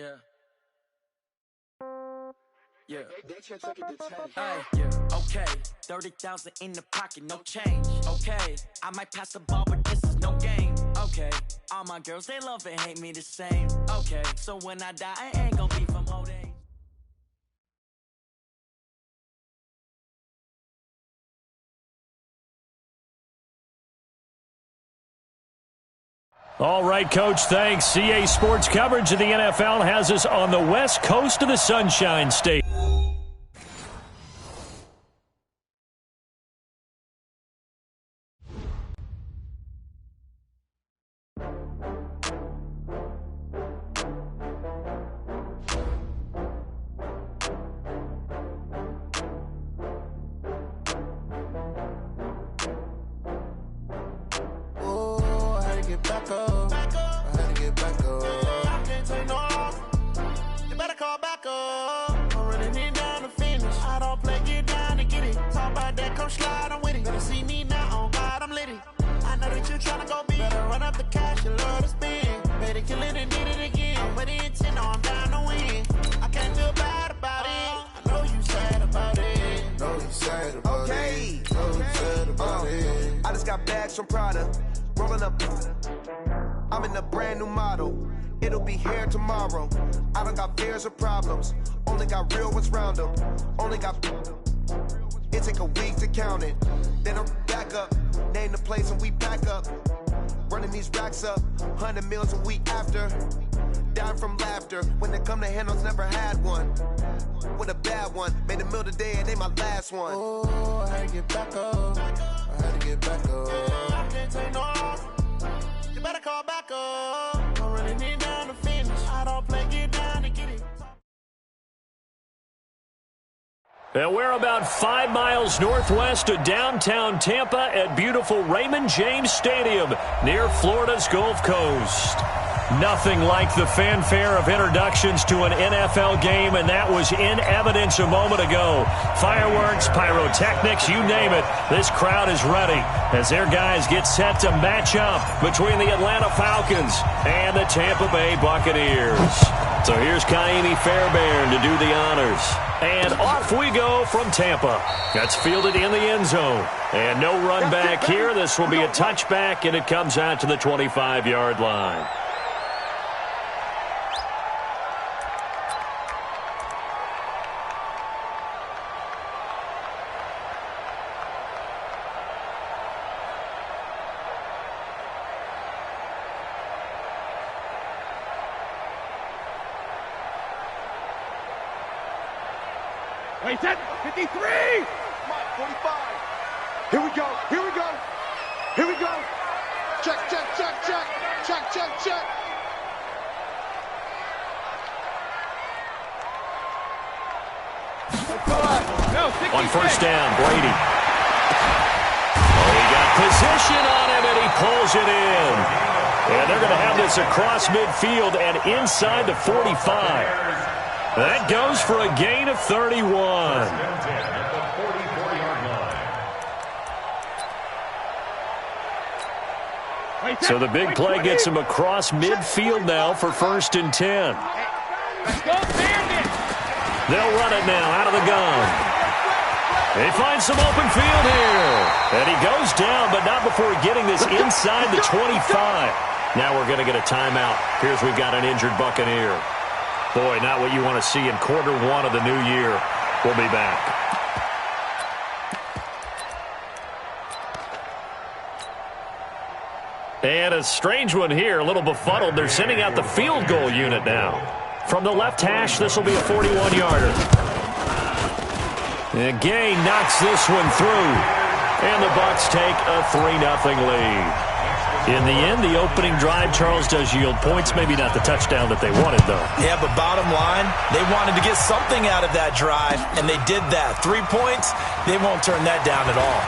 Yeah. Yeah. Hey, okay, 30,000 in the pocket, no change. Okay, I might pass the ball, but this is no game. Okay, all my girls, they love and hate me the same. Okay, so when I die, I ain't gonna be from old age. All right, Coach, thanks. CA Sports coverage of the NFL has us on the west coast of the Sunshine State. I'm in a brand new model. It'll be here tomorrow. I don't got fears or problems. Only got real ones round them. Only got. It take a week to count it. Then I'm back up. Name the place and we back up. Running these racks up. 100 meals a week after. Dying from laughter. When they come to handles, never had one. With a bad one. Made a meal today and they my last one. Oh, I had to get back up. I had to get back up. I can't take no loss. You better call back up. I'm running it down to finish. I don't play, get down to get it. And we're about 5 miles northwest of downtown Tampa at beautiful Raymond James Stadium near Florida's Gulf Coast. Nothing like the fanfare of introductions to an NFL game, and that was in evidence a moment ago. Fireworks, pyrotechnics, you name it. This crowd is ready as their guys get set to match up between the Atlanta Falcons and the Tampa Bay Buccaneers. So here's Kaimi Fairbairn to do the honors. And off we go from Tampa. That's fielded in the end zone. And no run back here. This will be a touchback, and it comes out to the 25-yard line. Wait, 53! Come on, 45. Here we go, here we go, here we go. Check, check, check, check, check, check, check. On first down, Brady. Oh, he got position on him, and he pulls it in. And they're going to have this across midfield and inside the 45. That goes for a gain of 31. So the big play gets him across midfield now for 1st and 10. They'll run it now out of the gun. They find some open field here. And he goes down, but not before getting this inside the 25. Now we're going to get a timeout. Here's we've got an injured Buccaneer. Boy, not what you want to see in quarter one of the new year. We'll be back. And a strange one here, a little befuddled. They're sending out the field goal unit now. From the left hash, this will be a 41-yarder. And Gay knocks this one through. And the Bucs take a 3-0 lead. In the end, the opening drive, Charles, does yield points. Maybe not the touchdown that they wanted, though. Yeah, but bottom line, they wanted to get something out of that drive, and they did that. 3 points, they won't turn that down at all.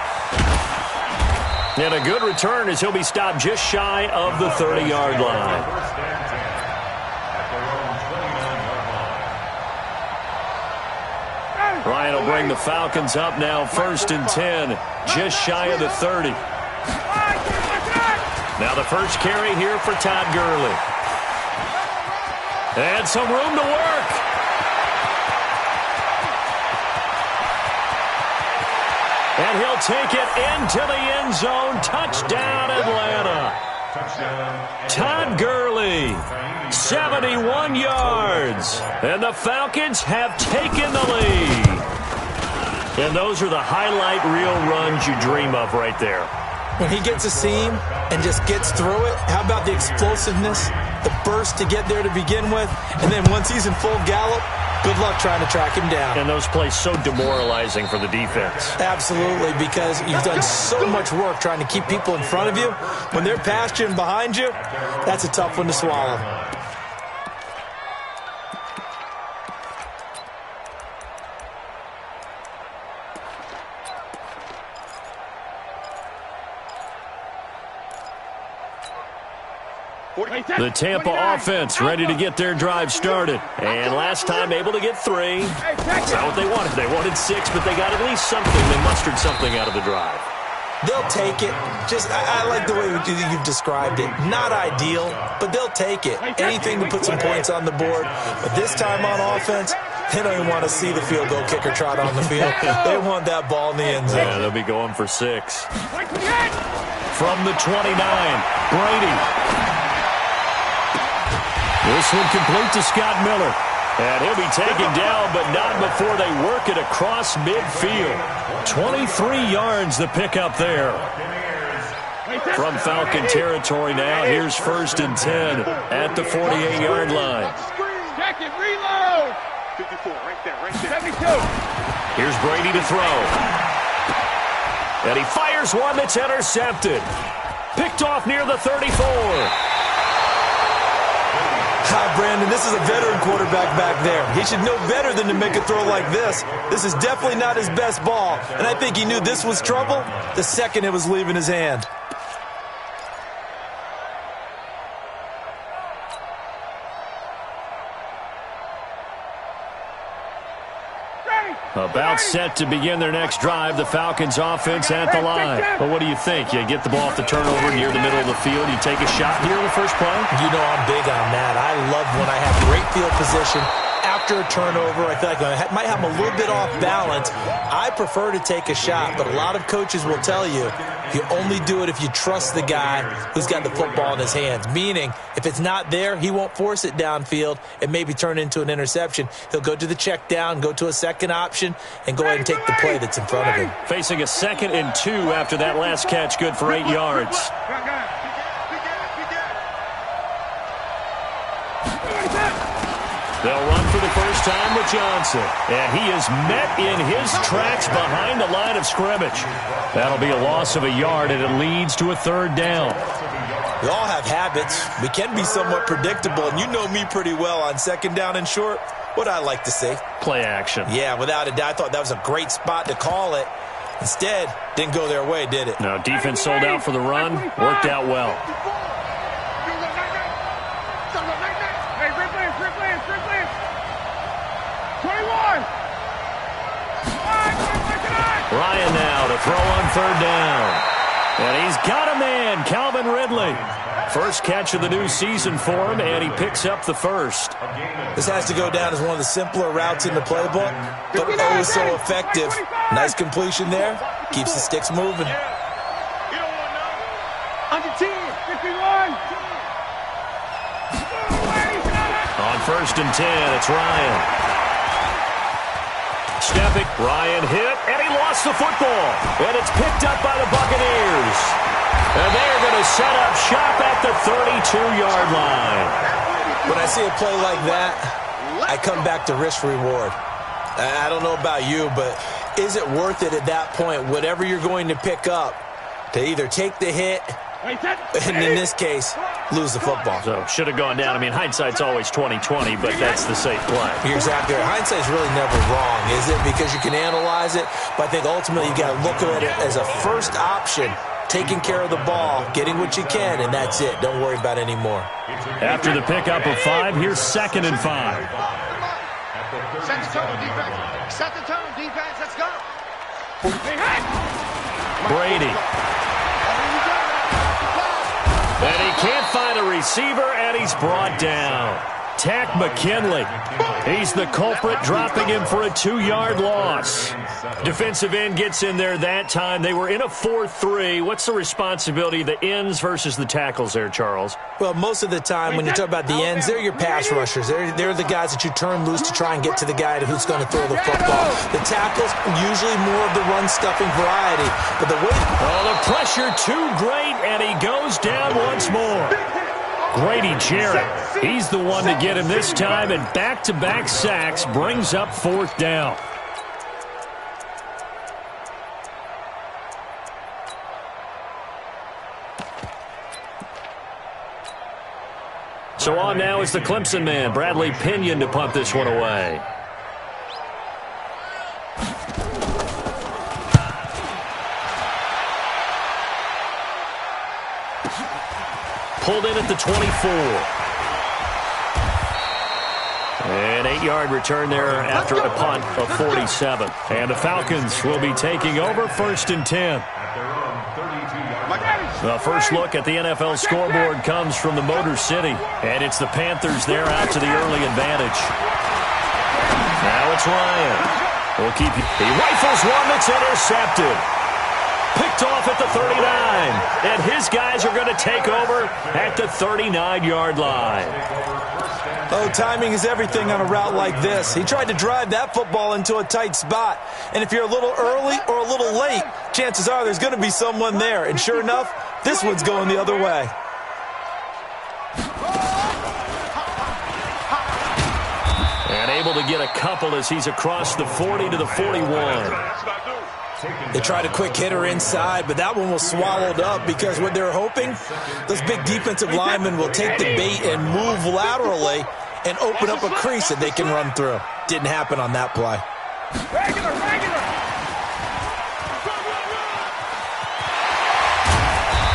And a good return as he'll be stopped just shy of the 30-yard line. Ryan will bring the Falcons up now, 1st and 10, just shy of the 30. Now the first carry here for Todd Gurley. And some room to work. And he'll take it into the end zone. Touchdown, Atlanta. Todd Gurley, 71 yards. And the Falcons have taken the lead. And those are the highlight reel runs you dream of right there. When he gets a seam and just gets through it, how about the explosiveness, the burst to get there to begin with, and then once he's in full gallop, good luck trying to track him down. And those plays so demoralizing for the defense. Absolutely, because you've done so much work trying to keep people in front of you. When they're past you and behind you, that's a tough one to swallow. The Tampa offense ready to get their drive started. And last time able to get 3. That's not what they wanted. They wanted 6, but they got at least something. They mustered something out of the drive. They'll take it. I like the way you've described it. Not ideal, but they'll take it. Anything to put some points on the board. But this time on offense, they don't even want to see the field goal kicker trot on the field. They want that ball in the end zone. Yeah, they'll be going for 6. From the 29, Brady. This one complete to Scott Miller. And he'll be taken down, but not before they work it across midfield. 23 yards the pickup there. From Falcon territory now, here's 1st and 10 at the 48-yard line. Check it, reload. 54, right there. 72. Here's Brady to throw. And he fires one that's intercepted. Picked off near the 34. Brandon, this is a veteran quarterback back there. He should know better than to make a throw like this. This is definitely not his best ball, and I think he knew this was trouble the second it was leaving his hand. About set to begin their next drive, the Falcons offense at the line. But what do you think? You get the ball off the turnover near the middle of the field. You take a shot here in the first play? You know I'm big on that. I love when I have great field position. After a turnover, I feel like I might have them a little bit off balance. I prefer to take a shot, but a lot of coaches will tell you only do it if you trust the guy who's got the football in his hands. Meaning, if it's not there, he won't force it downfield and maybe turn it into an interception. He'll go to the check down, go to a second option, and go ahead and take the play that's in front of him. Facing a 2nd and 2 after that last catch, good for 8 yards. They'll run for the first time with Johnson. And he is met in his tracks behind the line of scrimmage. That'll be a loss of a yard, and it leads to a 3rd down. We all have habits. We can be somewhat predictable, and you know me pretty well on 2nd down and short. What I like to see. Play action. Yeah, without a doubt. I thought that was a great spot to call it. Instead, didn't go their way, did it? No, defense sold out for the run. Worked out well. Ryan now to throw on 3rd down. And he's got a man, Calvin Ridley. First catch of the new season for him, and he picks up the 1st. This has to go down as one of the simpler routes in the playbook, but oh so effective. Nice completion there. Keeps the sticks moving. Under 10, 51. On 1st and 10, it's Ryan. Stepping, Ryan hit, and he lost the football. And it's picked up by the Buccaneers. And they're going to set up shop at the 32-yard line. When I see a play like that, I come back to risk-reward. I don't know about you, but is it worth it at that point, whatever you're going to pick up, to either take the hit, and in this case, lose the football? So, should have gone down. I mean, hindsight's always 20/20, but that's the safe play. You're exactly right. Hindsight's really never wrong, is it? Because you can analyze it, but I think ultimately you got to look at it as a first option, taking care of the ball, getting what you can, and that's it. Don't worry about any more. After the pickup of 5, here's 2nd and 5. Set the tone, defense. Set the tone, defense. Let's go. Brady. And he can't find a receiver, and he's brought down. attack McKinley. He's the culprit, dropping him for a 2-yard loss. Defensive end gets in there that time. They were in a 4-3. What's the responsibility of the ends versus the tackles there, Charles? Well, most of the time when you talk about the ends, they're your pass rushers. They're the guys that you turn loose to try and get to the guy who's going to throw the football. The tackles, usually more of the run-stuffing variety. But the way... Oh, the pressure too great, and he goes down once more. Grady Jarrett, he's the one to get him this time, and back-to-back sacks brings up 4th down. So on now is the Clemson man, Bradley Pinion, to punt this one away. Pulled in at the 24. An 8-yard return there after a punt of 47. And the Falcons will be taking over 1st and 10. The first look at the NFL scoreboard comes from the Motor City. And it's the Panthers there out to the early advantage. Now it's Ryan. We'll keep you. He rifles one that's intercepted. Picked off at the 39. And his guys are going to take over at the 39-yard line. Oh, timing is everything on a route like this. He tried to drive that football into a tight spot. And if you're a little early or a little late, chances are there's going to be someone there. And sure enough, this one's going the other way. And able to get a couple as he's across the 40 to the 41. They tried a quick hitter inside, but that one was swallowed up because what they're hoping, those big defensive linemen will take the bait and move laterally and open up a crease that they can run through. Didn't happen on that play.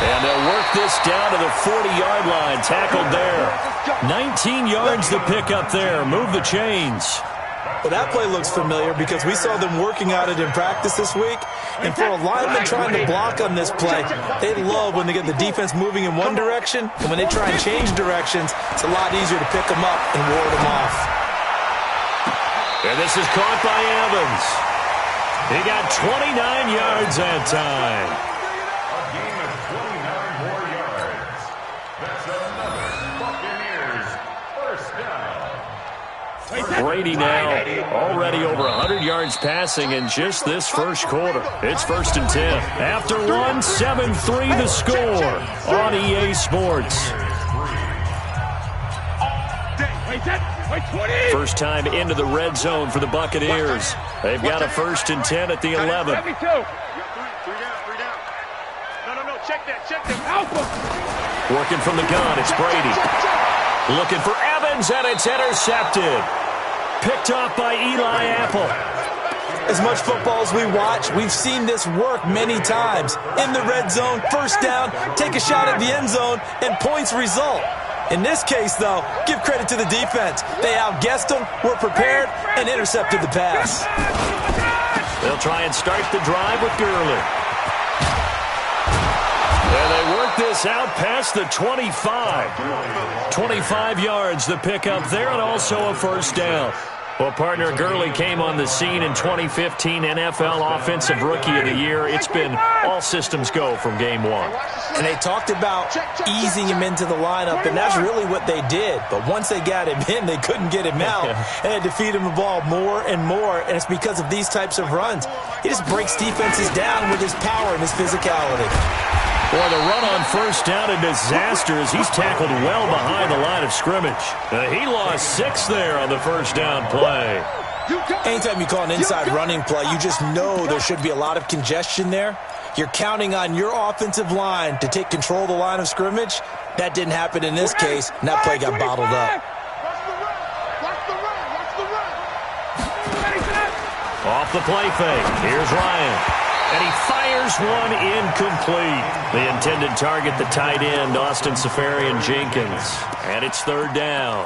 And they'll work this down to the 40-yard line, tackled there. 19 yards to pick up there. Move the chains. Well, that play looks familiar because we saw them working at it in practice this week. And for a lineman trying to block on this play, they love when they get the defense moving in one direction. And when they try and change directions, it's a lot easier to pick them up and ward them off. And this is caught by Evans. He got 29 yards that time. A gain of 29 more yards. That's another Buccaneers first down. Brady now already over 100 yards passing in just this first quarter. It's 1st and 10. After one, 7-3 the score on EA Sports. First time into the red zone for the Buccaneers. They've got a 1st and 10 at the 11. Working from the gun, it's Brady. Looking for Evans, and it's intercepted. Picked off by Eli Apple. As much football as we watch, we've seen this work many times. In the red zone, first down, take a shot at the end zone, and points result. In this case, though, give credit to the defense. They outguessed them, were prepared, and intercepted the pass. They'll try and start the drive with Gurley. And they work this out past the 25. 25 yards the pickup there, and also a first down. Well, partner, Gurley came on the scene in 2015 NFL Offensive Rookie of the Year. It's been all systems go from game one. And they talked about easing him into the lineup, and that's really what they did. But once they got him in, they couldn't get him out. And had to feed him the ball more and more, and it's because of these types of runs. He just breaks defenses down with his power and his physicality. Boy, the run on first down, a disaster as he's tackled well behind the line of scrimmage. He lost 6 there on the first down play. Anytime you call an inside running play, you just know there should be a lot of congestion there. You're counting on your offensive line to take control of the line of scrimmage. That didn't happen in this case, and that play got bottled up. Off the play fake, here's Ryan. And he fires one incomplete. The intended target, the tight end, Austin Seferian-Jenkins. And it's 3rd down.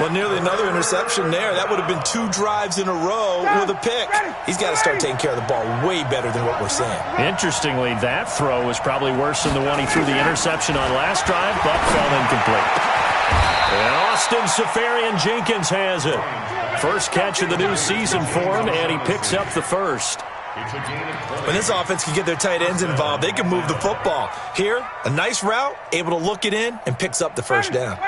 Well, nearly another interception there. That would have been 2 drives in a row with a pick. He's got to start taking care of the ball way better than what we're seeing. Interestingly, that throw was probably worse than the one he threw the interception on last drive, but fell incomplete. And Austin Safarian-Jenkins has it. First catch of the new season for him, and he picks up the first. When this offense can get their tight ends involved, they can move the football. Here, a nice route, able to look it in, and picks up the first down.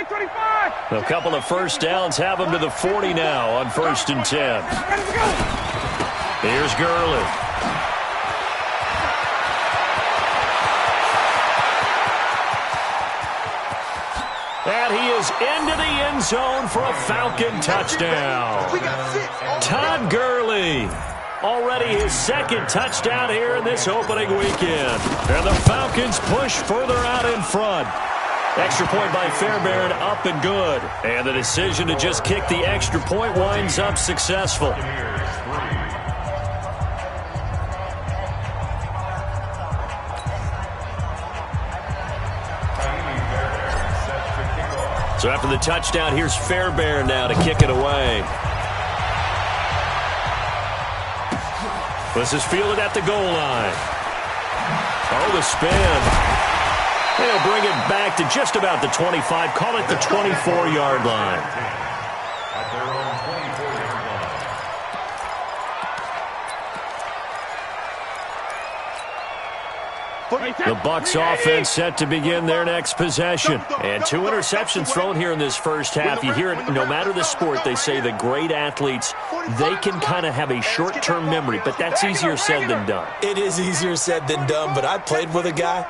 A couple of first downs have him to the 40 now on 1st and 10. Here's Gurley. And he is into the end zone for a Falcon touchdown. Todd Gurley. Already his second touchdown here in this opening weekend. And the Falcons push further out in front. Extra point by Fairbairn, up and good. And the decision to just kick the extra point winds up successful. So after the touchdown, here's Fairbairn now to kick it away. This is fielded at the goal line. Oh, the spin. They'll bring it back to just about the 25. Call it the 24-yard line. At their own 24-yard line. The Bucs offense set to begin their next possession. And 2 interceptions thrown here in this first half. You hear it, no matter the sport, they say the great athletes, they can kind of have a short-term memory, but that's easier said than done. It is easier said than done, but I played with a guy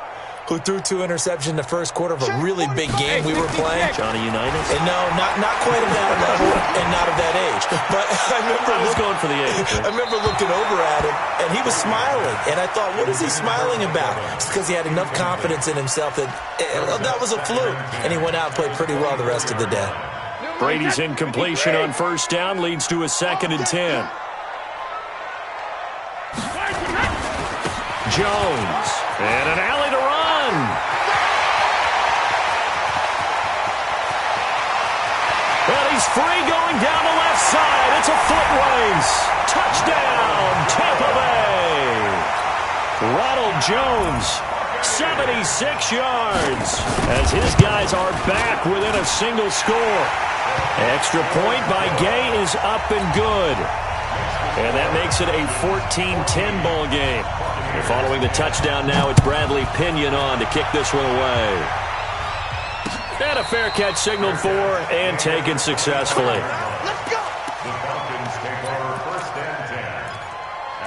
who threw 2 interceptions in the first quarter of a really big game we were playing. Johnny Unitas? And no, not quite at that level and not of that age. But I was going for the age. I remember looking over at him, and he was smiling. And I thought, what is he smiling about? It's because he had enough confidence in himself that that was a fluke. And he went out and played pretty well the rest of the day. Brady's incompletion on first down leads to a 2nd and 10. Jones. And an alley to run. And he's free going down the left side. It's a foot race. Touchdown, Tampa Bay. Ronald Jones, 76 yards, as his guys are back within a single score. Extra point by Gay is up and good. And that makes it a 14-10 ball game. And following the touchdown now, it's Bradley Pinion on to kick this one away. And a fair catch signaled for and taken successfully. Let's go! The Falcons take over 1st and 10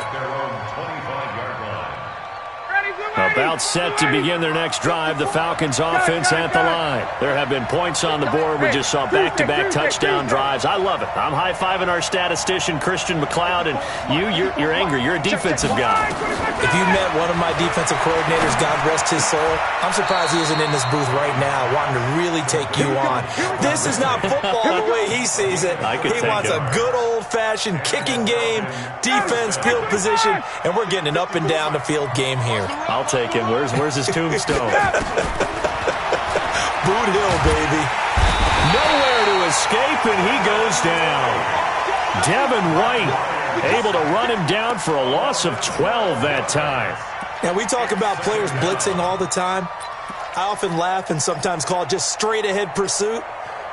at their own 25-yard line. About set to begin their next drive, the Falcons offense at the line. There have been points on the board. We just saw back-to-back touchdown drives. I love it. I'm high-fiving our statistician, Christian McLeod, and you're angry. You're a defensive guy. If you met one of my defensive coordinators, God rest his soul, I'm surprised he isn't in this booth right now wanting to really take you on. This is not football the way he sees it. He wants a good old-fashioned kicking game, defense, field position, and we're getting an up-and-down-the-field game here. I'll take him. Where's his tombstone? Boot Hill, baby. Nowhere to escape, and he goes down. Devin White able to run him down for a loss of 12 that time. Now, we talk about players blitzing all the time. I often laugh and sometimes call it just straight-ahead pursuit.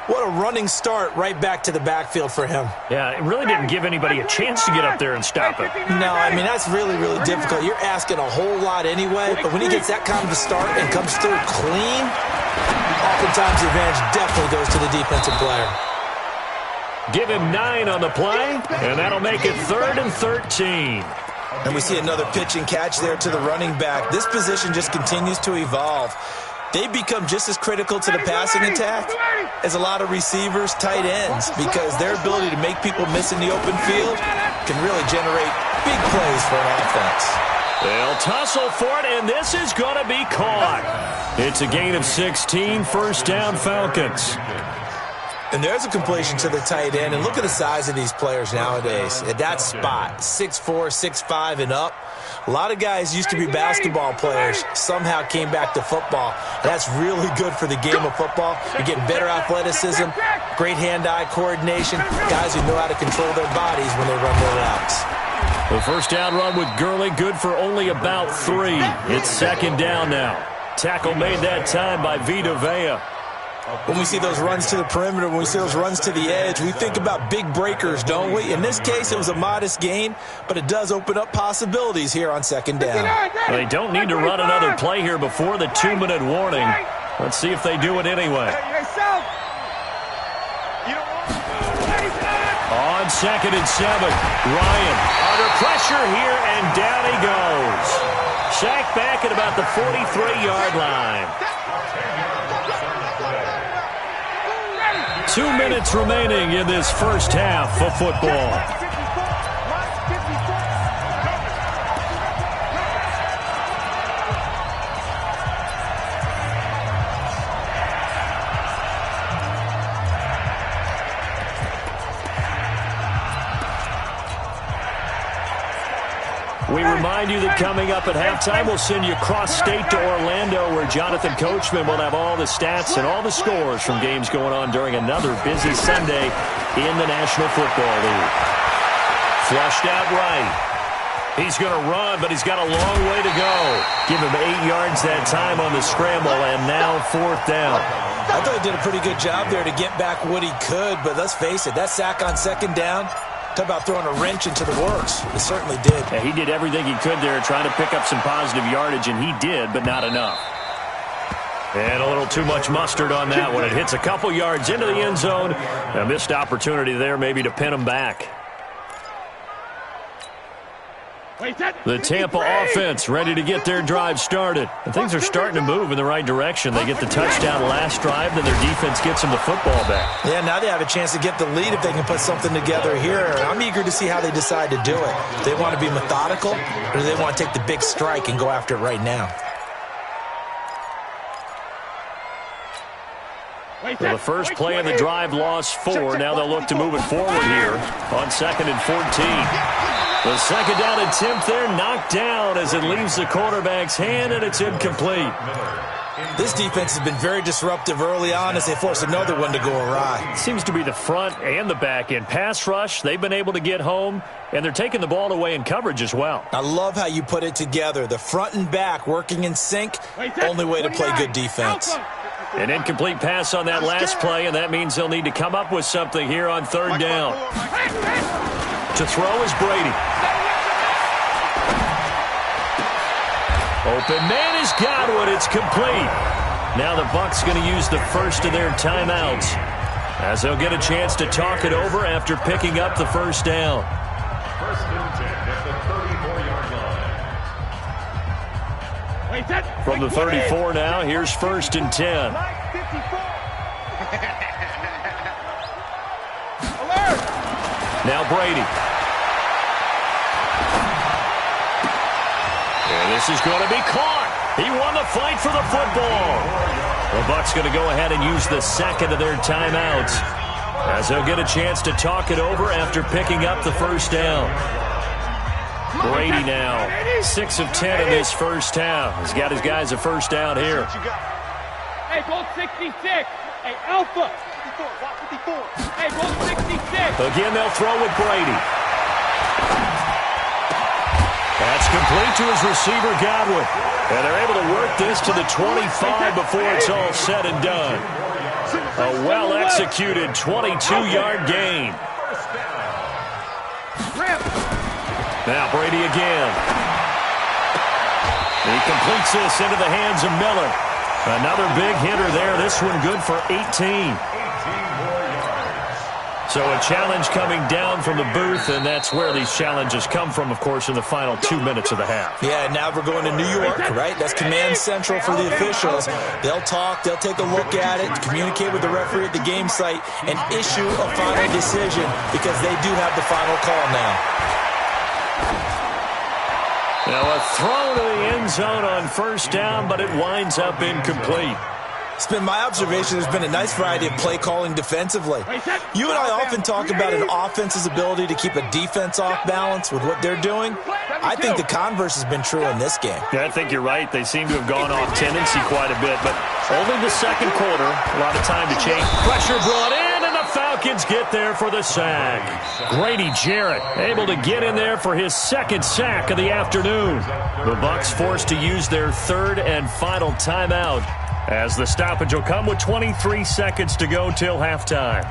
What a running start right back to the backfield for him. Yeah, it really didn't give anybody a chance to get up there and stop him. No, I mean, that's really, really difficult. You're asking a whole lot anyway, but when he gets that kind of a start and comes through clean, oftentimes the advantage definitely goes to the defensive player. Give him 9 on the play, and that'll make it 3rd and 13. And we see another pitch and catch there to the running back. This position just continues to evolve. They become just as critical to the passing attack as a lot of receivers, tight ends, because their ability to make people miss in the open field can really generate big plays for an offense. They'll tussle for it, and this is going to be caught. It's a gain of 16, 1st down Falcons. And there's a completion to the tight end, and look at the size of these players nowadays. At that spot, 6'4", 6'5", and up. A lot of guys used to be basketball players, somehow came back to football. That's really good for the game of football. You're getting better athleticism, great hand-eye coordination, guys who know how to control their bodies when they run their routes. The first down run with Gurley, good for only about 3. It's 2nd down now. Tackle made that time by Vita Vea. When we see those runs to the perimeter, when we see those runs to the edge, we think about big breakers, don't we? In this case, it was a modest gain, but it does open up possibilities here on second down. They don't need to run another play here before the 2-minute warning. Let's see if they do it anyway. On 2nd and 7, Ryan under pressure here, and down he goes. Sacked back at about the 43-yard line. 2 minutes remaining in this first half of football. We remind you that coming up at halftime, we'll send you cross-state to Orlando, where Jonathan Coachman will have all the stats and all the scores from games going on during another busy Sunday in the National Football League. Flushed out right. He's going to run, but he's got a long way to go. Give him 8 yards that time on the scramble, and now 4th down. I thought he did a pretty good job there to get back what he could, but let's face it, that sack on 2nd down, talk about throwing a wrench into the works. It certainly did. Yeah, he did everything he could there, trying to pick up some positive yardage, and he did, but not enough. And a little too much mustard on that one. It hits a couple yards into the end zone. A missed opportunity there maybe to pin him back. The Tampa offense ready to get their drive started. And things are starting to move in the right direction. They get the touchdown last drive, then their defense gets them the football back. Yeah, now they have a chance to get the lead if they can put something together here. I'm eager to see how they decide to do it. Do they want to be methodical, or do they want to take the big strike and go after it right now? Well, the first play of the drive lost 4. Now they'll look to move it forward here on 2nd and 14. The 2nd down attempt there knocked down as it leaves the quarterback's hand, and it's incomplete. This defense has been very disruptive early on as they force another one to go awry. It seems to be the front and the back end. Pass rush, they've been able to get home, and they're taking the ball away in coverage as well. I love how you put it together. The front and back working in sync, only way to play good defense. An incomplete pass on that last play, and that means they'll need to come up with something here on 3rd down. To throw is Brady. Open man is Godwin. It's complete. Now the Bucs going to use the first of their timeouts as they'll get a chance to talk it over after picking up the first down. 1st and 10 at the 34-yard line. From the 34 now, here's 1st and 10. Now Brady. And this is going to be caught. He won the fight for the football. The Bucs going to go ahead and use the 2nd of their timeouts as they'll get a chance to talk it over after picking up the first down. Brady now, 6 of 10 in this first half. He's got his guys a first down here. Hey, goal 66. Hey, Alpha. 54. Hey, goal 66. Again, they'll throw with Brady. That's complete to his receiver, Godwin. And they're able to work this to the 25 before it's all said and done. A well-executed 22-yard gain. Now Brady again. He completes this into the hands of Miller. Another big hitter there. This one good for 18. So a challenge coming down from the booth, and that's where these challenges come from, of course, in the final 2 minutes of the half. Yeah, now we're going to New York, right? That's command central for the officials. They'll talk, they'll take a look at it, communicate with the referee at the game site, and issue a final decision because they do have the final call now. Now a throw to the end zone on 1st down, but it winds up incomplete. It's been my observation there's been a nice variety of play calling defensively. You and I often talk about an offense's ability to keep a defense off balance with what they're doing. I think the converse has been true in this game. Yeah, I think you're right. They seem to have gone off tendency quite a bit, but only the 2nd quarter. A lot of time to change. Pressure brought in, and the Falcons get there for the sack. Grady Jarrett able to get in there for his 2nd sack of the afternoon. The Bucs forced to use their 3rd and final timeout as the stoppage will come with 23 seconds to go till halftime.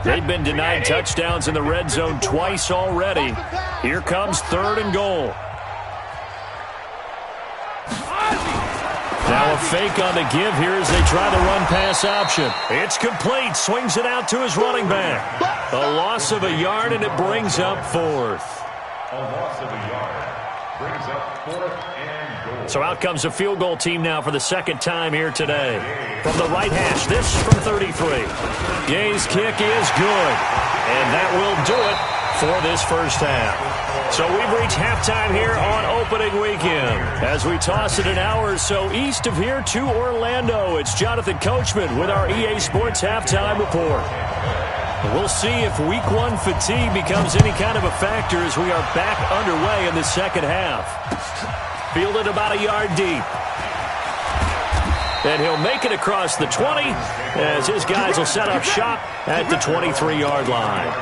They've been denied touchdowns in the red zone twice already. Here comes 3rd and goal. Now a fake on the give here as they try the run-pass option. It's complete. Swings it out to his running back. A loss of a yard, and it brings up 4th. A loss of a yard brings up 4th and goal. So out comes a field goal team now for the second time here today. From the right hash, this from 33. Ye's kick is good, and that will do it for this first half. So we've reached halftime here on opening weekend. As we toss it an hour or so east of here to Orlando, it's Jonathan Coachman with our EA Sports Halftime Report. We'll see if Week 1 fatigue becomes any kind of a factor as we are back underway in the second half. Fielded about a yard deep. And he'll make it across the 20 as his guys will set up shop at the 23-yard line.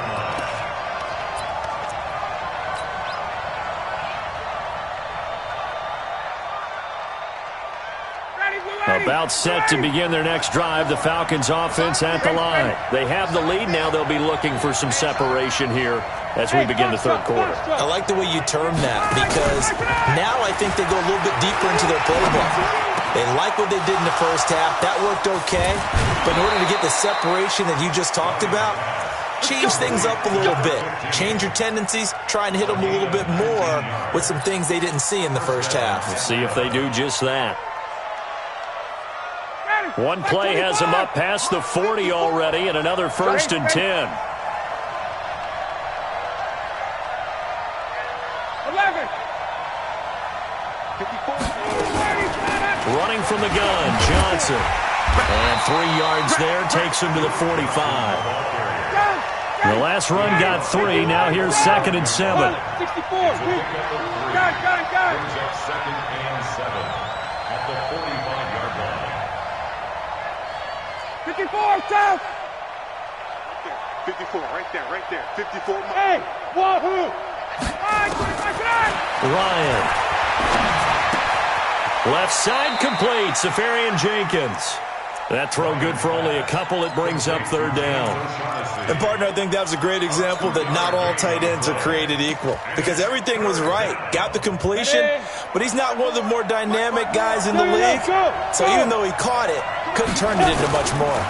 About set to begin their next drive, the Falcons offense at the line. They have the lead. Now they'll be looking for some separation here as we begin the third quarter. I like the way you term that, because now I think they go a little bit deeper into their playbook. They like what they did in the first half. That worked okay. But in order to get the separation that you just talked about, change things up a little bit. Change your tendencies. Try and hit them a little bit more with some things they didn't see in the first half. We'll see if they do just that. One play has him up past the 40 already, and another 1st and 10. 11. Running from the gun, Johnson. And 3 yards there, takes him to the 45. The last run got 3, now here's 2nd and 7. 64. Got it. Brings up 2nd and 7 at the 45-yard line. 54, south. 54, right there. 54. Hey, wahoo! Ryan. Left side complete, Safarian Jenkins. That throw good for only a couple. It brings up 3rd down. And, partner, I think that was a great example that not all tight ends are created equal, because everything was right. Got the completion, but he's not one of the more dynamic guys in the league. So even though he caught it, couldn't turn it into much more.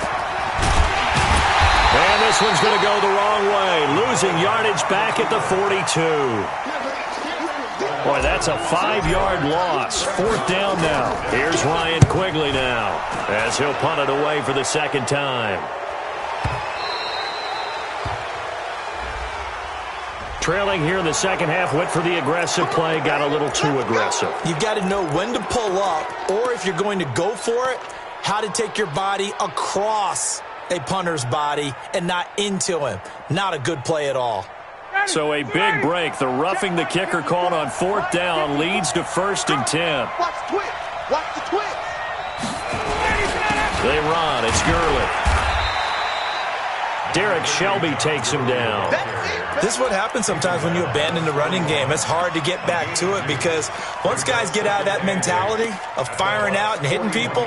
And this one's going to go the wrong way. Losing yardage back at the 42. Boy, that's a 5-yard loss. 4th down now. Here's Ryan Quigley now as he'll punt it away for the second time. Trailing here in the second half, went for the aggressive play, got a little too aggressive. You've got to know when to pull up, or if you're going to go for it, how to take your body across a punter's body and not into him. Not a good play at all. So a big break. The roughing the kicker called on 4th down leads to 1st and 10. Watch the twist. They run. It's Gurley. Derek Shelby takes him down. This is what happens sometimes when you abandon the running game. It's hard to get back to it, because once guys get out of that mentality of firing out and hitting people,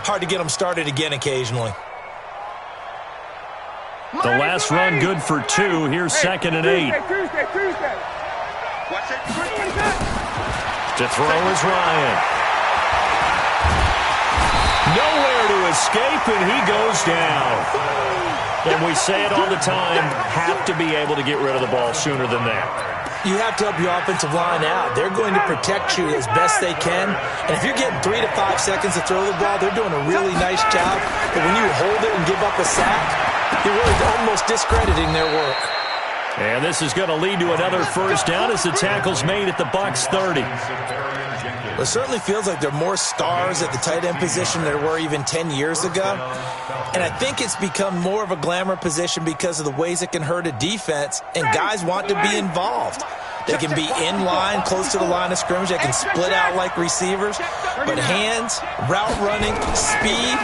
hard to get them started again occasionally. The last run good for 2. Here's 2nd and 8. Tuesday. To throw is Ryan. Nowhere to escape, and he goes down. And we say it all the time, have to be able to get rid of the ball sooner than that. You have to help your offensive line out. They're going to protect you as best they can. And if you're getting 3 to 5 seconds to throw the ball, they're doing a really nice job. But when you hold it and give up a sack, you're really almost discrediting their work. And this is going to lead to another 1st down as the tackle's made at the Bucs 30. It certainly feels like there are more stars at the tight end position than there were even 10 years ago. And I think it's become more of a glamour position because of the ways it can hurt a defense, and guys want to be involved. They can be in line, close to the line of scrimmage. They can split out like receivers. But hands, route running, speed,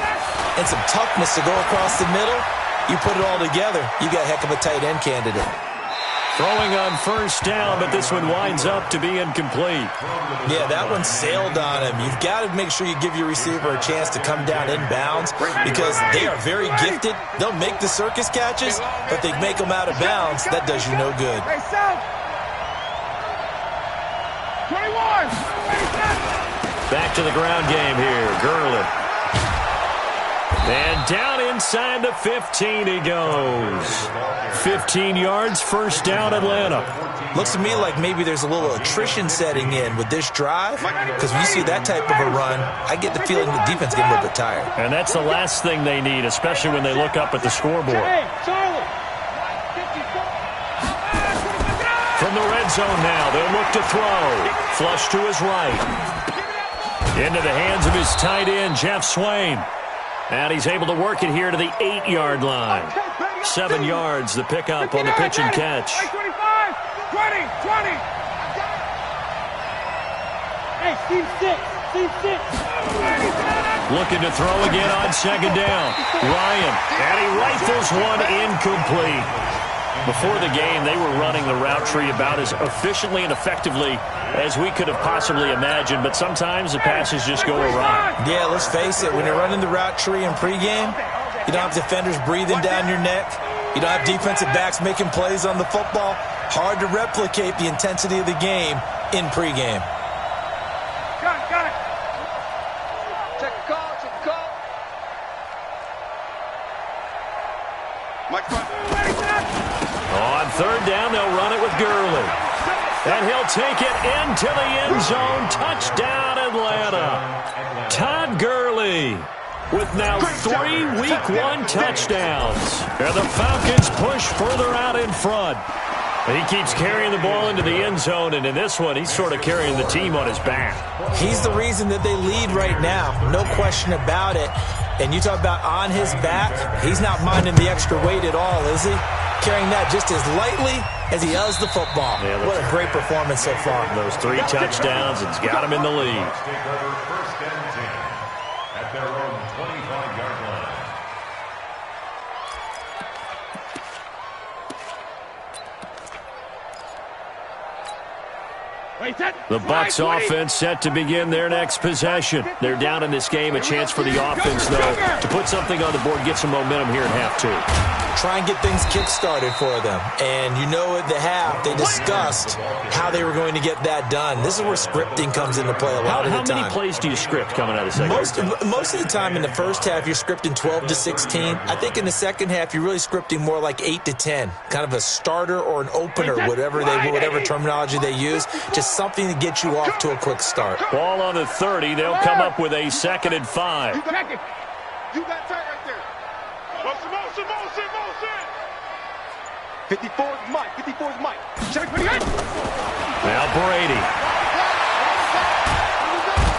and some toughness to go across the middle, you put it all together, you got a heck of a tight end candidate. Throwing on first down, but this one winds up to be incomplete. Yeah, that one sailed on him. You've got to make sure you give your receiver a chance to come down inbounds because they are very gifted. They'll make the circus catches, but they make them out of bounds. That does you no good. 21. Back to the ground game here. Gurley. And down inside the 15 he goes. 15 yards, first down, Atlanta. Looks to me like maybe there's a little attrition setting in with this drive because when you see that type of a run, I get the feeling the defense getting a little bit tired. And that's the last thing they need, especially when they look up at the scoreboard. From the red zone now, they'll look to throw. Flush to his right. Into the hands of his tight end, Jeff Swain. And he's able to work it here to the 8-yard line. 7 yards, the pickup on the pitch and catch. 25, 20. Hey, Steve 6. Looking to throw again on second down. Ryan, and he rifles one incomplete. Before the game, they were running the route tree about as efficiently and effectively as we could have possibly imagined, but sometimes the passes just go awry. Yeah, let's face it, when you're running the route tree in pregame, you don't have defenders breathing down your neck. You don't have defensive backs making plays on the football. Hard to replicate the intensity of the game in pregame. Got it. Check the call. Mike front. On third down, they'll run it with Gurley. And he'll take it into the end zone. Touchdown, Atlanta. Todd Gurley with now 3 Week 1 touchdowns. And the Falcons push further out in front. He keeps carrying the ball into the end zone, and in this one, he's sort of carrying the team on his back. He's the reason that they lead right now. No question about it. And you talk about on his back, he's not minding the extra weight at all, is he? Carrying that just as lightly as he does the football. Yeah, what a great performance so far. Those 3 touchdowns, it's got him in the lead. Take over first and 10 at their own 25-yard line. The Bucs offense set to begin their next possession. They're down in this game. A chance for the offense, though, to put something on the board, get some momentum here in half 2. Try and get things kick-started for them. And you know at the half, they discussed how they were going to get that done. This is where scripting comes into play a lot of the time. How many plays do you script coming out of the second? Most of the time in the first half, you're scripting 12 to 16. I think in the second half, you're really scripting more like 8 to 10. Kind of a starter or an opener, whatever terminology they use. Just something to get you off to a quick start. Ball on the 30. They'll come up with a 2nd and 5. You got tight right there. Motion. 54's Mike. Check for the end. Now Brady.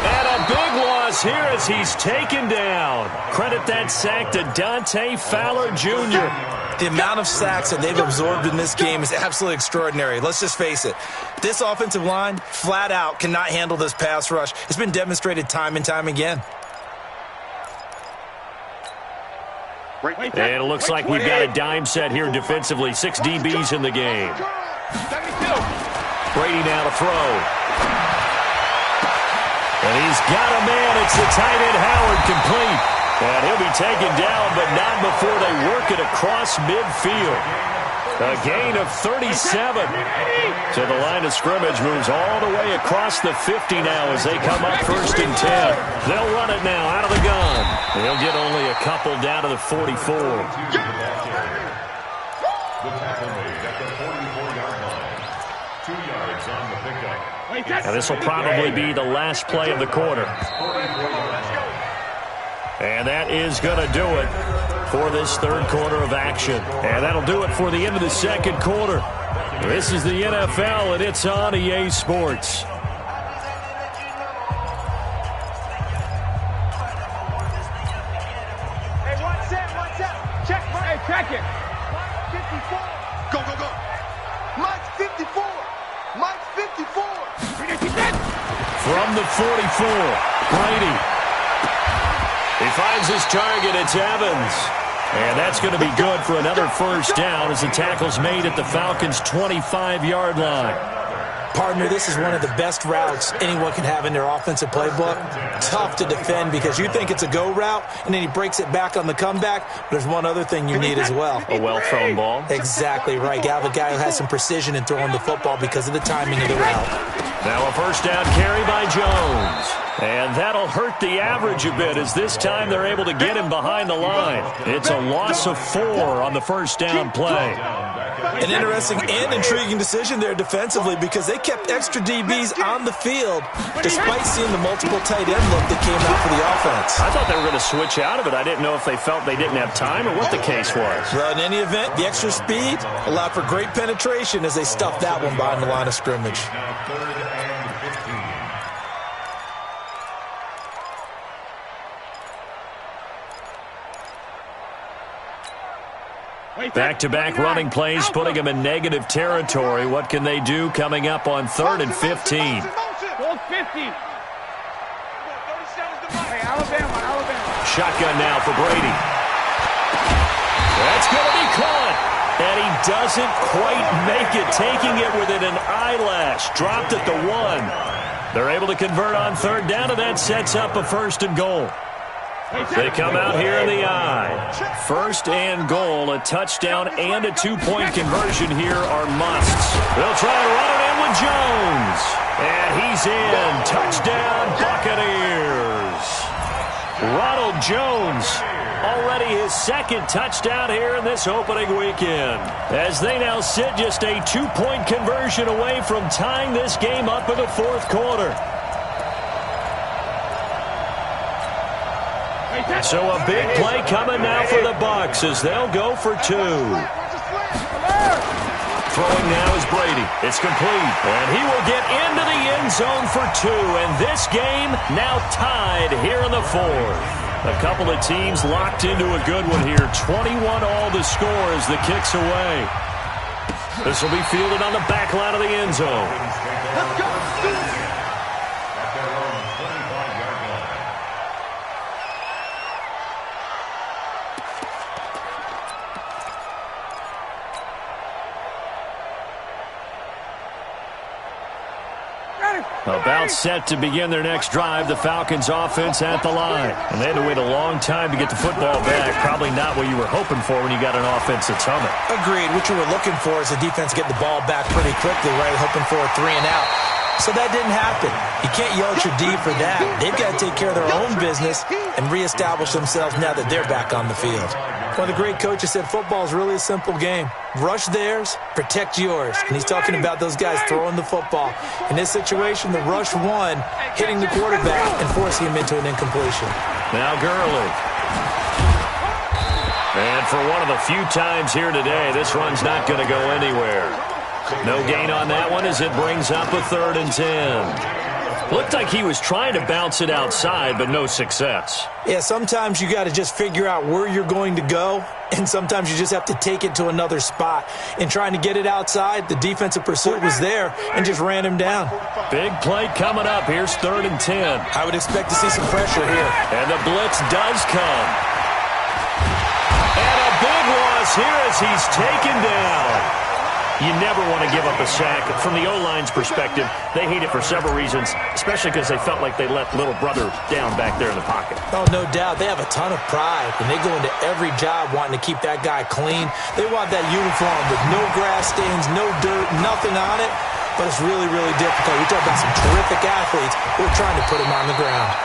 And a big loss here as he's taken down. Credit that sack to Dante Fowler Jr. The amount of sacks that they've absorbed in this game is absolutely extraordinary. Let's just face it. This offensive line, flat out, cannot handle this pass rush. It's been demonstrated time and time again. And it looks like we've got a dime set here defensively. 6 DBs in the game. Brady now to throw. And he's got a man. It's the tight end Howard, complete. And he'll be taken down, but not before they work it across midfield. A gain of 37. So the line of scrimmage moves all the way across the 50 now as they come up 1st and 10. They'll run it now out of the gun. They'll get only a couple down to the 44. The tackle made at the 44-yard line. 2 yards on the pickup. And this will probably be the last play of the quarter. And that is going to do it for this 3rd quarter of action. And that'll do it for the end of the 2nd quarter. This is the NFL, and it's on EA Sports. Hey, watch out. Check it. Mike 54. Go. Mike's 54. From the 44, Brady. He finds his target. It's Evans. And that's going to be good for another first down as the tackle's made at the Falcons' 25-yard line. Partner, this is one of the best routes anyone can have in their offensive playbook. Tough to defend because you think it's a go route, and then he breaks it back on the comeback. There's one other thing you need as well. A well-thrown ball. Exactly right. You have a guy who has some precision in throwing the football because of the timing of the route. Now a first down carry by Jones. And that'll hurt the average a bit as this time they're able to get him behind the line. It's a loss of 4 on the first down play. An interesting and intriguing decision there defensively because they kept extra DBs on the field despite seeing the multiple tight end look that came out for the offense. I thought they were going to switch out of it. I didn't know if they felt they didn't have time or what the case was. Well, in any event, the extra speed allowed for great penetration as they stuffed that one behind the line of scrimmage. Now 3rd and 15. Back-to-back running plays putting them in negative territory. What can they do coming up on 3rd and 15? Shotgun now for Brady. That's going to be caught. And he doesn't quite make it, taking it within an eyelash. Dropped at the 1. They're able to convert on 3rd down, and that sets up a 1st and goal. They come out here in the eye. 1st and goal, a touchdown and a 2-point conversion here are musts. They'll try to run it in with Jones. And he's in. Touchdown, Buccaneers. Ronald Jones, already his 2nd touchdown here in this opening weekend. As they now sit just a 2-point conversion away from tying this game up in the 4th quarter. So a big play coming now for the Bucs as they'll go for 2. Throwing now is Brady. It's complete. And he will get into the end zone for 2. And this game now tied here in the 4th. A couple of teams locked into a good one here. 21 all the score as the kick's away. This will be fielded on the back line of the end zone. Let's go. About set to begin their next drive, the Falcons offense at the line. And they had to wait a long time to get the football back. Probably not what you were hoping for when you got an offense that's humming. Agreed. What you were looking for is the defense get the ball back pretty quickly, right? Hoping for a 3 and out. So that didn't happen. You can't yell at your D for that. They've got to take care of their own business and reestablish themselves now that they're back on the field. One of the great coaches said football is really a simple game. Rush theirs, protect yours. And he's talking about those guys throwing the football. In this situation, the rush won, hitting the quarterback and forcing him into an incompletion. Now Gurley. And for one of the few times here today, this run's not going to go anywhere. No gain on that one as it brings up a 3rd and 10. Looked like he was trying to bounce it outside, but no success. Yeah, sometimes you got to just figure out where you're going to go, and sometimes you just have to take it to another spot. In trying to get it outside, the defensive pursuit was there and just ran him down. Big play coming up. Here's 3rd and 10. I would expect to see some pressure here. And the blitz does come. And a big loss here as he's taken down. You never want to give up a sack. From the O-line's perspective, they hate it for several reasons, especially because they felt like they let little brother down back there in the pocket. Oh, no doubt. They have a ton of pride, and they go into every job wanting to keep that guy clean. They want that uniform with no grass stains, no dirt, nothing on it, but it's really, really difficult. We talk about some terrific athletes who are trying to put him on the ground.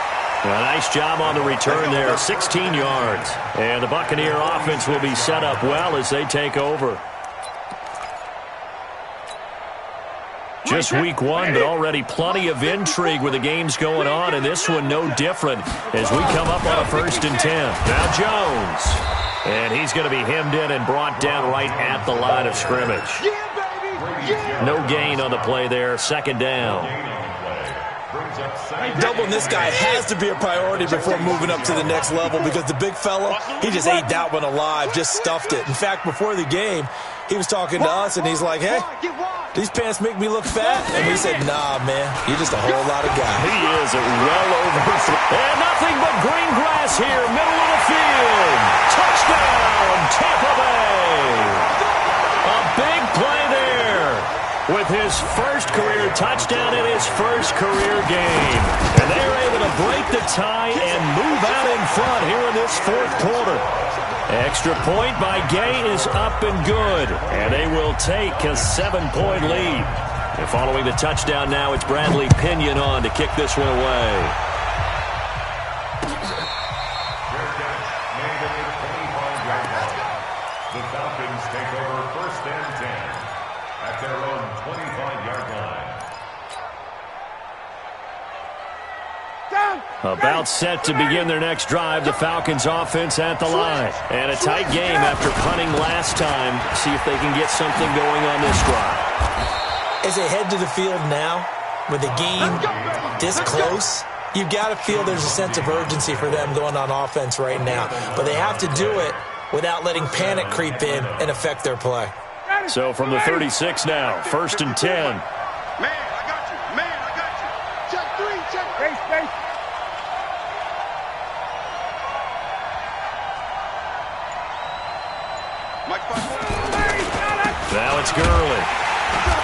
A nice job on the return there, 16 yards. And the Buccaneer offense will be set up well as they take over. Just week 1, but already plenty of intrigue with the games going on, and this one no different as we come up on a 1st and 10. Now Jones. And he's going to be hemmed in and brought down right at the line of scrimmage. No gain on the play there, 2nd down. Doubling this guy has to be a priority before moving up to the next level because the big fella, he just ate that one alive, just stuffed it. In fact, before the game, he was talking to us, and he's like, hey, these pants make me look fat? And we said, nah, man, you're just a whole lot of guy. He is well over. And nothing but green grass here, middle of the field. Touchdown, his first career touchdown in his first career game. And they're able to break the tie and move out in front here in this fourth quarter. Extra point by Gay is up and good. And they will take a 7-point lead. And following the touchdown now, it's Bradley Pinion on to kick this one away. The Falcons take over 1st and 10 at their own 25-yard line. About set to begin their next drive, the Falcons offense at the line. And a tight game after punting last time. See if they can get something going on this drive. As they head to the field now, with the game this close, you've got to feel there's a sense of urgency for them going on offense right now. But they have to do it without letting panic creep in and affect their play. So from the 36 now, 1st and 10. Man, I got you. Man, I got you. Check 3, check. Space. Now it's Gurley.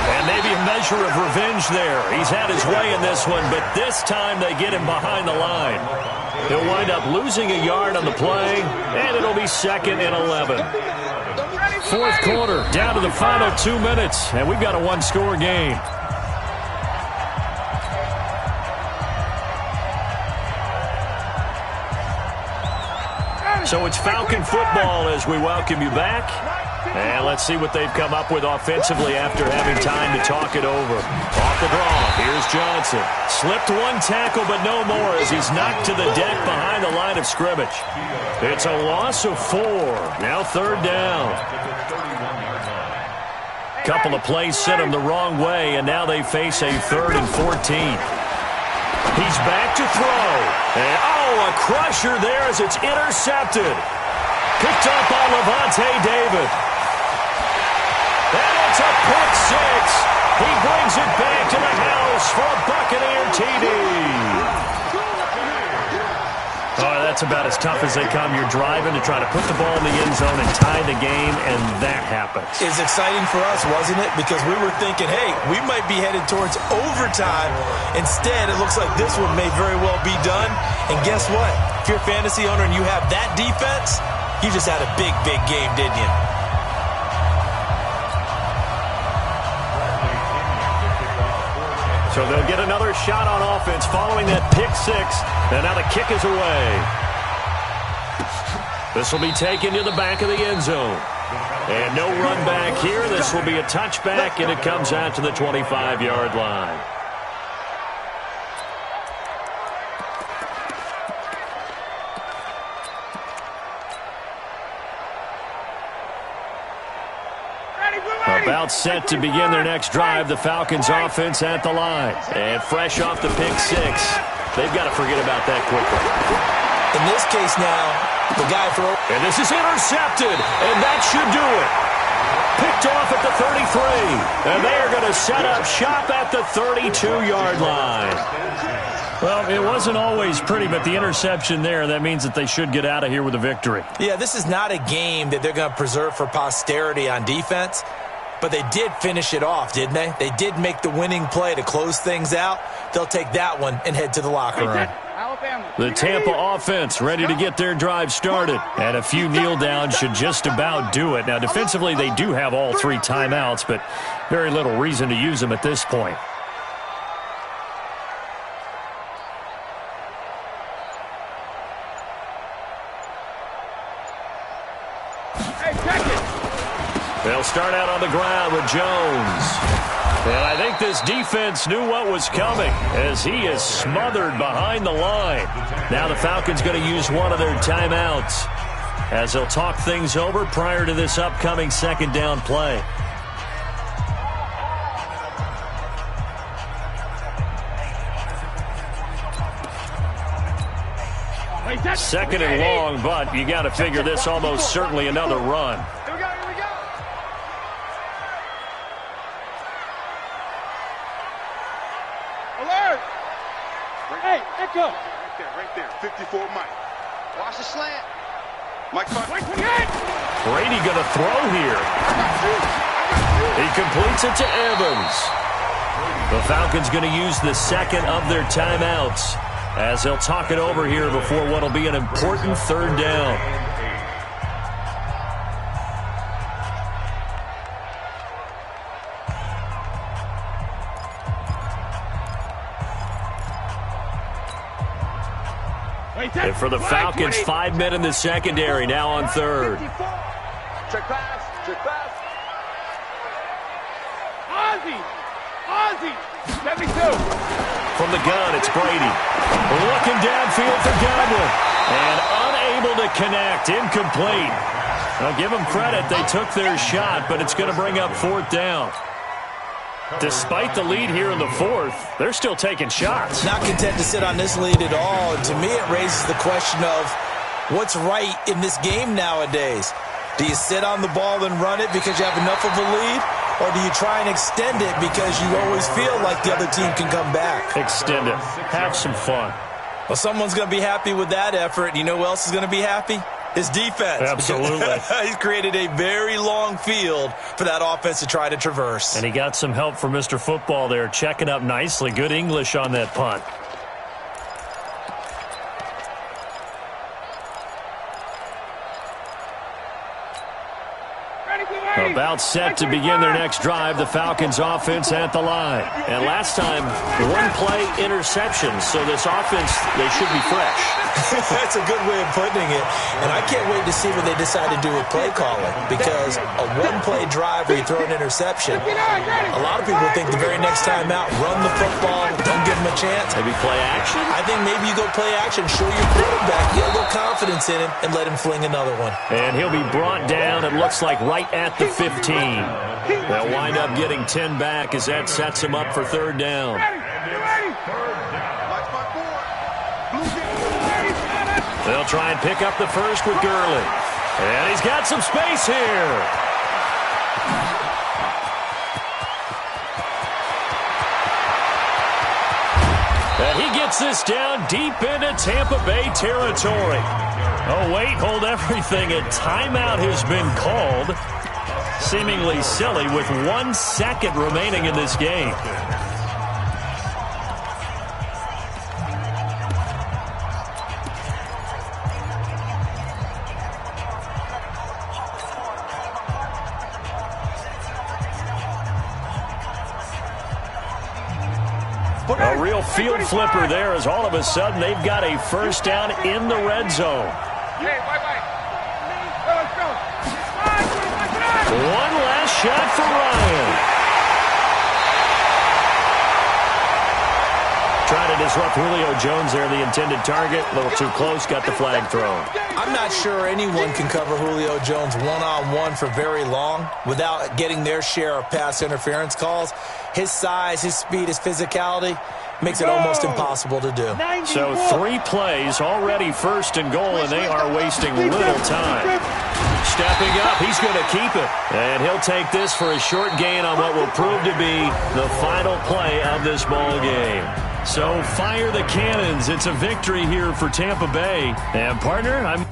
And maybe a measure of revenge there. He's had his way in this one, but this time they get him behind the line. He'll wind up losing a yard on the play, and it'll be 2nd and 11. Fourth quarter, down to the final 2 minutes, and we've got a one-score game. So it's Falcon football as we welcome you back. And let's see what they've come up with offensively after having time to talk it over. Off the draw, here's Johnson. Slipped one tackle, but no more as he's knocked to the deck behind the line of scrimmage. It's a loss of 4. Now 3rd down. Couple of plays sent him the wrong way, and now they face a 3rd and 14. He's back to throw. And, a crusher there as it's intercepted. Picked up by Levante David. And it's a pick 6. He brings it back to the house for a Buccaneer TD. Oh, that's about as tough as they come. You're driving to try to put the ball in the end zone and tie the game, and that happens. It's exciting for us, wasn't it? Because we were thinking, hey, we might be headed towards overtime. Instead, it looks like this one may very well be done. And guess what? If you're a fantasy owner and you have that defense, you just had a big, big game, didn't you? So they'll get another shot on offense following that pick 6. And now the kick is away. This will be taken to the back of the end zone. And no run back here. This will be a touchback, and it comes out to the 25-yard line. About set to begin their next drive, the Falcons offense at the line. And fresh off the pick 6, they've got to forget about that quickly. In this case now, the guy for... And this is intercepted, and that should do it. Picked off at the 33, and they are going to set up shop at the 32-yard line. Well, it wasn't always pretty, but the interception there, that means that they should get out of here with a victory. Yeah, this is not a game that they're going to preserve for posterity on defense. But they did finish it off, didn't they? They did make the winning play to close things out. They'll take that one and head to the locker room. The Tampa offense ready to get their drive started. And a few kneel downs should just about do it. Now, defensively, they do have all 3 timeouts, but very little reason to use them at this point. They'll start out on the ground with Jones. And I think this defense knew what was coming as he is smothered behind the line. Now the Falcons going to use one of their timeouts as they'll talk things over prior to this upcoming 2nd down play. Second and long, but you got to figure this almost certainly another run. Go. Right there. 54 Mike. Watch the slant. Mike, Brady going to throw here. He completes it to Evans. The Falcons going to use the second of their timeouts as they'll talk it over here before what will be an important third down. And for the Falcons, 5 men in the secondary, now on third. Check pass, check pass. Ozzie, 72. From the gun, it's Brady. Looking downfield for Godwin. And unable to connect, incomplete. I'll give them credit, they took their shot, but it's going to bring up fourth down. Despite the lead here in the fourth, they're still taking shots. Not content to sit on this lead at all. And to me, it raises the question of what's right in this game nowadays. Do you sit on the ball and run it because you have enough of a lead? Or do you try and extend it because you always feel like the other team can come back? Extend it. Have some fun. Well, someone's going to be happy with that effort. And you know who else is going to be happy? His defense. Absolutely. He's created a very long field for that offense to try to traverse. And he got some help from Mr. Football there, checking up nicely. Good English on that punt. About set to begin their next drive, the Falcons offense at the line. And last time, one play interception, so this offense, they should be fresh. That's a good way of putting it. And I can't wait to see what they decide to do with play calling, because a one-play drive where you throw an interception, a lot of people think the very next time out, run the football, don't give them a chance. Maybe play action? I think maybe you go play action, show your quarterback, get a little confidence in him, and let him fling another one. And he'll be brought down, it looks like, right at the 15. They'll wind up getting 10 back as that sets him up for third down. They'll try and pick up the first with Gurley. And he's got some space here. And he gets this down deep into Tampa Bay territory. Oh, wait, hold everything. A timeout has been called. Seemingly silly with 1 second remaining in this game. A real field flipper there as all of a sudden they've got a first down in the red zone. One last shot for Ryan. Trying to disrupt Julio Jones there, the intended target. A little too close, got the flag thrown. I'm not sure anyone can cover Julio Jones one-on-one for very long without getting their share of pass interference calls. His size, his speed, his physicality makes it almost impossible to do. So 3 plays, already first and goal, and they are wasting little time. Stepping up, he's going to keep it. And he'll take this for a short gain on what will prove to be the final play of this ball game. So fire the cannons. It's a victory here for Tampa Bay. And partner, I'm